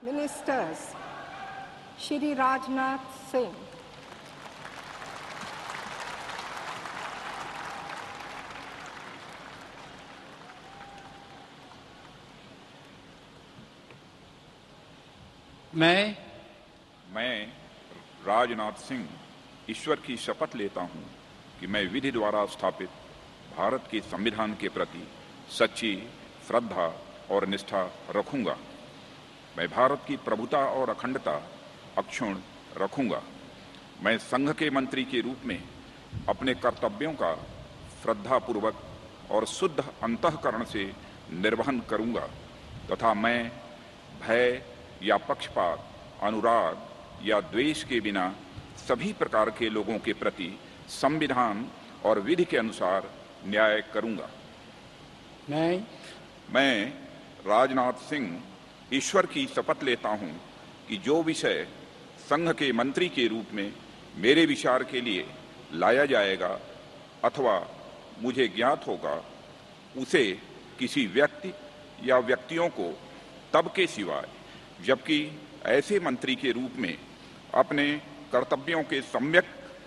Ministers, Shri Rajnath Singh. मैं राजनाथ सिंह ईश्वर की शपथ लेता हूं कि मैं विधि द्वारा स्थापित भारत के संविधान के प्रति सच्ची श्रद्धा और निष्ठा रखूंगा। मैं भारत की प्रभुता और अखंडता अक्षुण्ण रखूंगा। मैं संघ के मंत्री के रूप में अपने कर्तव्यों का श्रद्धापूर्वक और शुद्ध अंतःकरण से निर्वहन करूंगा तथा मैं भय या पक्षपात, अनुराग या द्वेष के बिना सभी प्रकार के लोगों के प्रति संविधान और विधि के अनुसार न्याय करूंगा। मैं राजनाथ सिंह ईश्वर की शपथ लेता हूं कि जो विषय संघ के मंत्री के रूप में मेरे विचार के लिए लाया जाएगा अथवा मुझे ज्ञात होगा, उसे किसी व्यक्ति या व्यक्तियों को तब के सिवाय, जबकि ऐसे मंत्री के रूप में अपने कर्तव्यों के सम्यक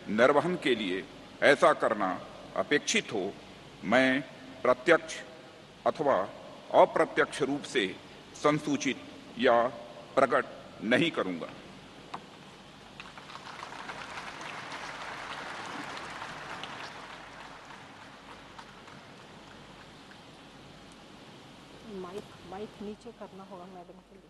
निर्वहन के लिए ऐसा करना अपेक्षित हो, मैं प्रत्यक्ष अथवा अप्रत्यक्ष रूप से संसूचित या प्रकट नहीं करूंगा। माइक नीचे करना होगा मैडम के लिए।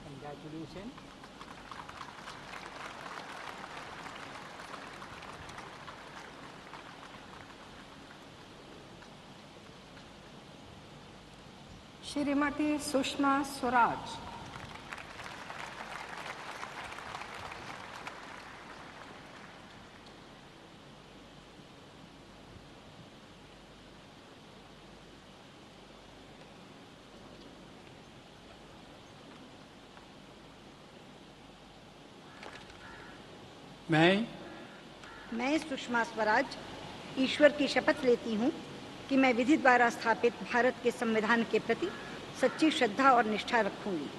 Congratulations. श्रीमती सुषमा स्वराज। मैं सुषमा स्वराज ईश्वर की शपथ लेती हूँ कि मैं विधि द्वारा स्थापित भारत के संविधान के प्रति सच्ची श्रद्धा और निष्ठा रखूंगी।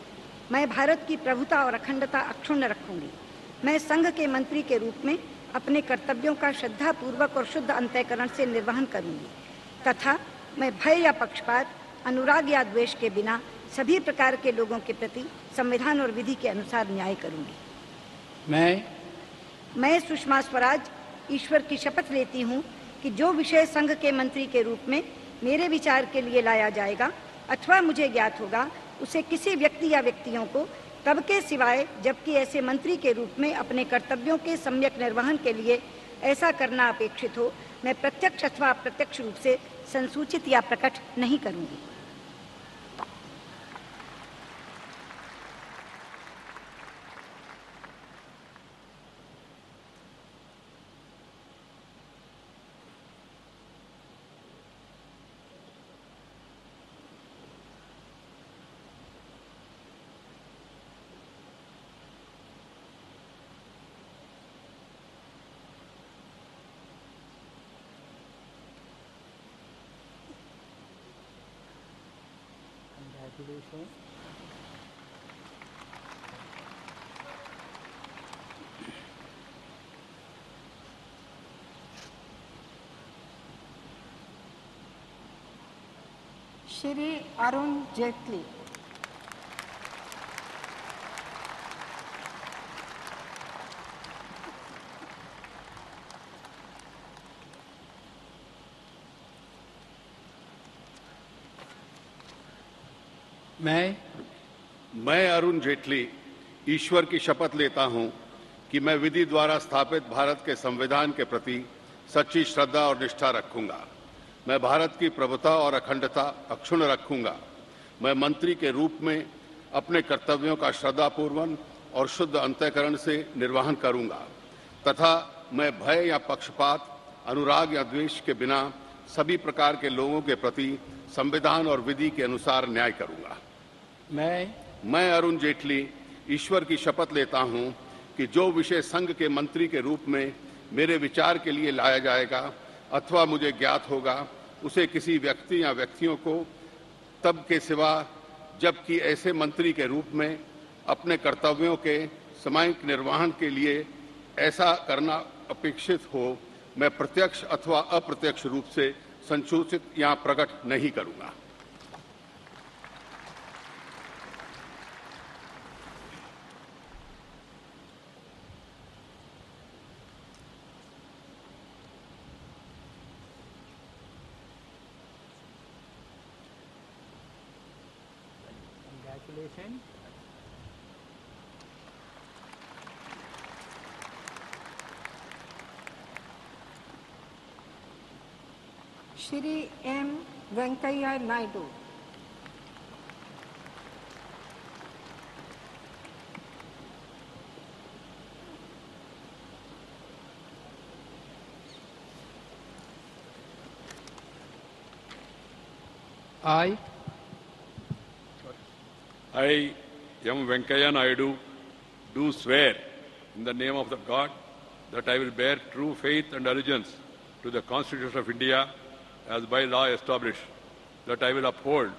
मैं भारत की प्रभुता और अखंडता अक्षुण्ण रखूंगी। मैं संघ के मंत्री के रूप में अपने कर्तव्यों का श्रद्धापूर्वक और शुद्ध अंतःकरण से निर्वहन करूंगी तथा मैं भय या पक्षपात, अनुराग या द्वेष के बिना सभी प्रकार के लोगों के प्रति संविधान और विधि के अनुसार न्याय करूंगी। मैं सुषमा स्वराज ईश्वर की शपथ लेती हूँ कि जो विषय संघ के मंत्री के रूप में मेरे विचार के लिए लाया जाएगा अथवा मुझे ज्ञात होगा, उसे किसी व्यक्ति या व्यक्तियों को तब के सिवाय, जबकि ऐसे मंत्री के रूप में अपने कर्तव्यों के सम्यक निर्वहन के लिए ऐसा करना अपेक्षित हो, मैं प्रत्यक्ष अथवा अप्रत्यक्ष रूप से संसूचित या प्रकट नहीं करूंगी। Congratulations. श्री अरुण जेटली। मैं अरुण जेटली ईश्वर की शपथ लेता हूं कि मैं विधि द्वारा स्थापित भारत के संविधान के प्रति सच्ची श्रद्धा और निष्ठा रखूंगा। मैं भारत की प्रभुता और अखंडता अक्षुण्ण रखूंगा। मैं मंत्री के रूप में अपने कर्तव्यों का श्रद्धापूर्वक और शुद्ध अंतःकरण से निर्वहन करूंगा तथा मैं भय या पक्षपात, अनुराग या द्वेष के बिना सभी प्रकार के लोगों के प्रति संविधान और विधि के अनुसार न्याय करूंगा। मैं अरुण जेटली ईश्वर की शपथ लेता हूं कि जो विषय संघ के मंत्री के रूप में मेरे विचार के लिए लाया जाएगा अथवा मुझे ज्ञात होगा, उसे किसी व्यक्ति या व्यक्तियों को तब के सिवा जबकि ऐसे मंत्री के रूप में अपने कर्तव्यों के समयक निर्वहन के लिए ऐसा करना अपेक्षित हो, मैं प्रत्यक्ष अथवा अप्रत्यक्ष रूप से संसूचित या प्रकट नहीं करूंगा। Congratulations. Shri M Venkaiah Naidu. I, I, M. Venkaiah Naidu, do swear in the name of the God that I will bear true faith and allegiance to the Constitution of India as by law established, that I will uphold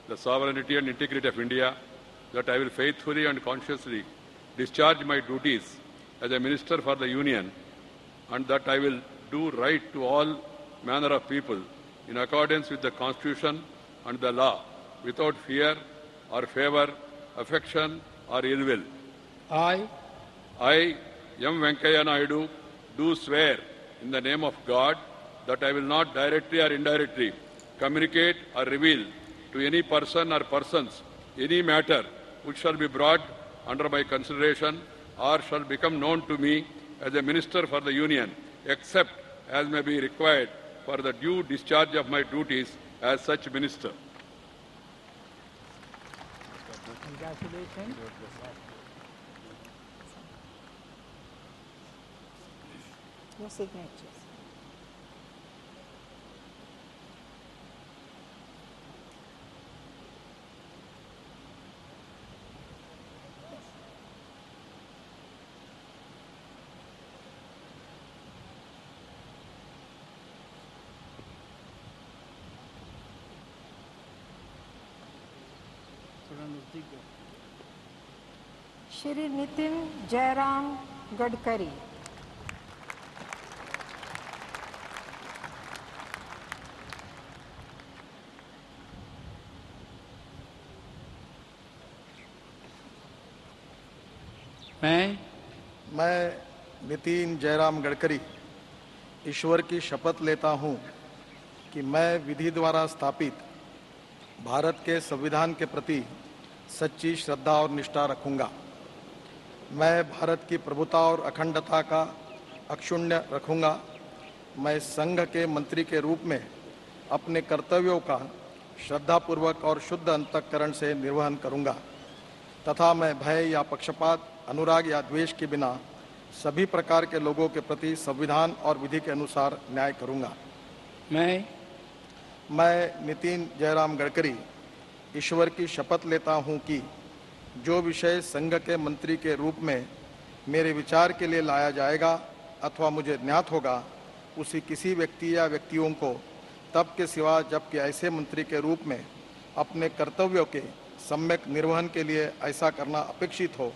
the sovereignty and integrity of India, that I will faithfully and conscientiously discharge my duties as a Minister for the Union, and that I will do right to all manner of people in accordance with the Constitution and the law, without fear or favor, affection or ill will. I, M. Venkaiah Naidu, do swear in the name of God that I will not directly or indirectly communicate or reveal to any person or persons any matter which shall be brought under my consideration or shall become known to me as a Minister for the Union, except as may be required for the due discharge of my duties as such Minister. congratulations. No signatures. Shri Nitin Jairam Gadkari. मैं नितिन जयराम गडकरी ईश्वर की शपथ लेता हूँ कि मैं विधि द्वारा स्थापित भारत के संविधान के प्रति सच्ची श्रद्धा और निष्ठा रखूँगा। मैं भारत की प्रभुता और अखंडता का अक्षुण्य रखूँगा। मैं संघ के मंत्री के रूप में अपने कर्तव्यों का श्रद्धापूर्वक और शुद्ध अंतःकरण से निर्वहन करूँगा तथा मैं भय या पक्षपात, अनुराग या द्वेष के बिना सभी प्रकार के लोगों के प्रति संविधान और विधि के अनुसार न्याय करूँगा। मैं नितिन जयराम गडकरी ईश्वर की शपथ लेता हूँ कि जो विषय संघ के मंत्री के रूप में मेरे विचार के लिए लाया जाएगा अथवा मुझे ज्ञात होगा, उसी किसी व्यक्ति या व्यक्तियों को तब के सिवा जबकि ऐसे मंत्री के रूप में अपने कर्तव्यों के सम्यक निर्वहन के लिए ऐसा करना अपेक्षित हो,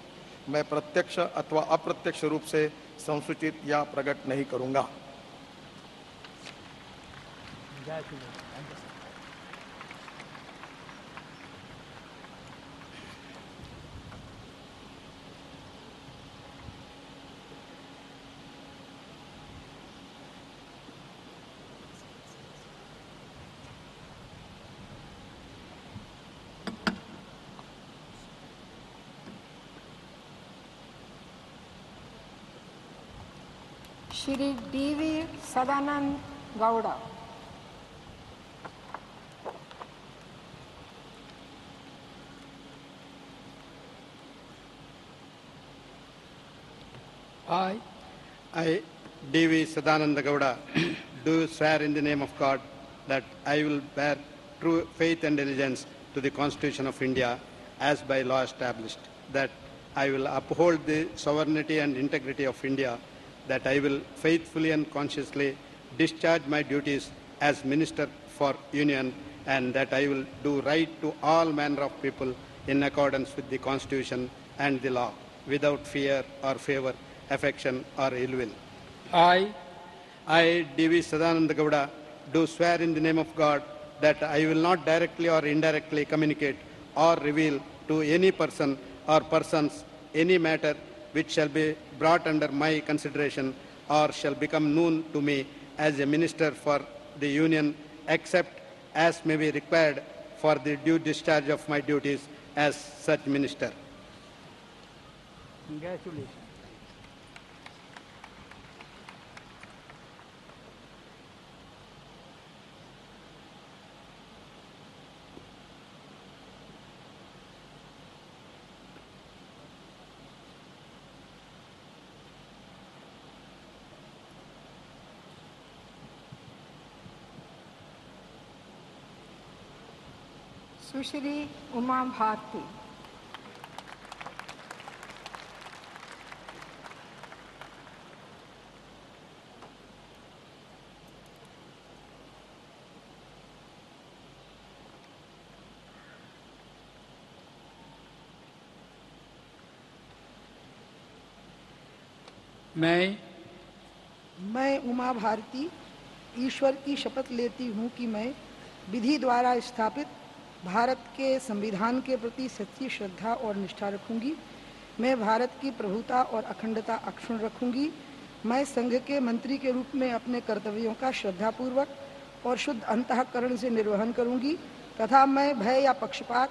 मैं प्रत्यक्ष अथवा अप्रत्यक्ष रूप से संसूचित या प्रकट नहीं करूँगा। Shri D V Sadananda Gowda. I, D.V. Sadananda Gowda, do swear in the name of God that I will bear true faith and allegiance to the Constitution of India as by law established, that I will uphold the sovereignty and integrity of India, that I will faithfully and consciously discharge my duties as Minister for Union, and that I will do right to all manner of people in accordance with the Constitution and the law, without fear or favor, affection or ill will. I, D.V. Sadananda Gowda, do swear in the name of God that I will not directly or indirectly communicate or reveal to any person or persons any matter which shall be brought under my consideration or shall become known to me as a minister for the Union, except as may be required for the due discharge of my duties as such minister. congratulations. सुश्री उमा भारती। मैं उमा भारती ईश्वर की शपथ लेती हूँ कि मैं विधि द्वारा स्थापित भारत के संविधान के प्रति सच्ची श्रद्धा और निष्ठा रखूंगी। मैं भारत की प्रभुता और अखंडता अक्षुण्ण रखूंगी। मैं संघ के मंत्री के रूप में अपने कर्तव्यों का श्रद्धापूर्वक और शुद्ध अंतःकरण से निर्वहन करूंगी तथा मैं भय या पक्षपात,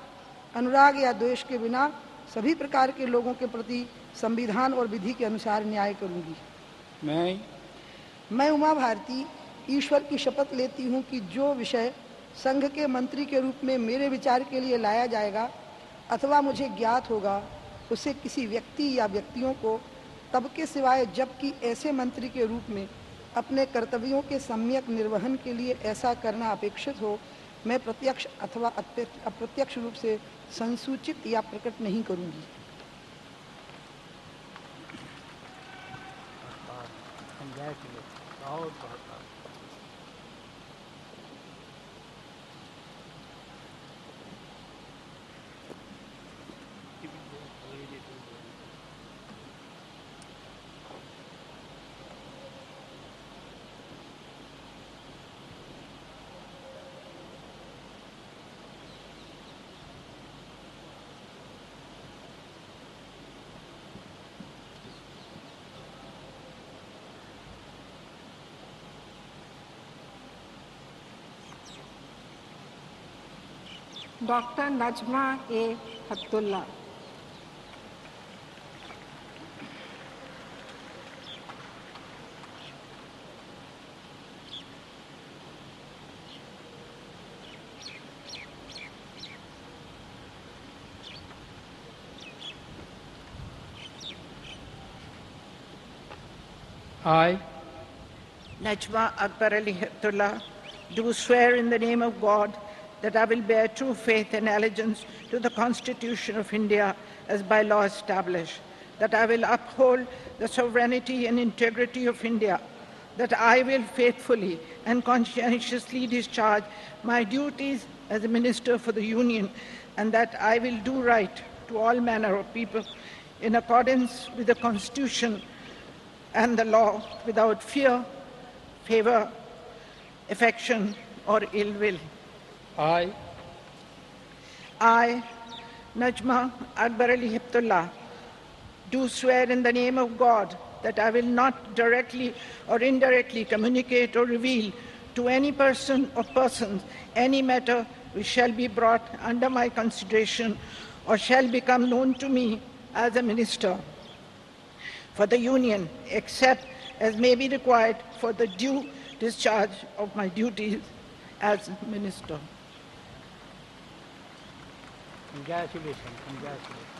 अनुराग या द्वेष के बिना सभी प्रकार के लोगों के प्रति संविधान और विधि के अनुसार न्याय करूंगी। मैं उमा भारती ईश्वर की शपथ लेती हूँ कि जो विषय संघ के मंत्री के रूप में मेरे विचार के लिए लाया जाएगा अथवा मुझे ज्ञात होगा, उसे किसी व्यक्ति या व्यक्तियों को तब के सिवाय जबकि ऐसे मंत्री के रूप में अपने कर्तव्यों के सम्यक निर्वहन के लिए ऐसा करना अपेक्षित हो, मैं प्रत्यक्ष अथवा अप्रत्यक्ष रूप से संसूचित या प्रकट नहीं करूंगी। Doctor Najma A Heptulla. I, Najma Akbar Ali Heptullah, do swear in the name of God that I will bear true faith and allegiance to the Constitution of India as by law established, that I will uphold the sovereignty and integrity of India, that I will faithfully and conscientiously discharge my duties as a Minister for the Union, and that I will do right to all manner of people in accordance with the Constitution and the law, without fear, favor, affection, or ill will. I, Najma Akbar Ali Heptullah, do swear in the name of God that I will not directly or indirectly communicate or reveal to any person or persons any matter which shall be brought under my consideration or shall become known to me as a minister for the Union, except as may be required for the due discharge of my duties as minister. congratulations.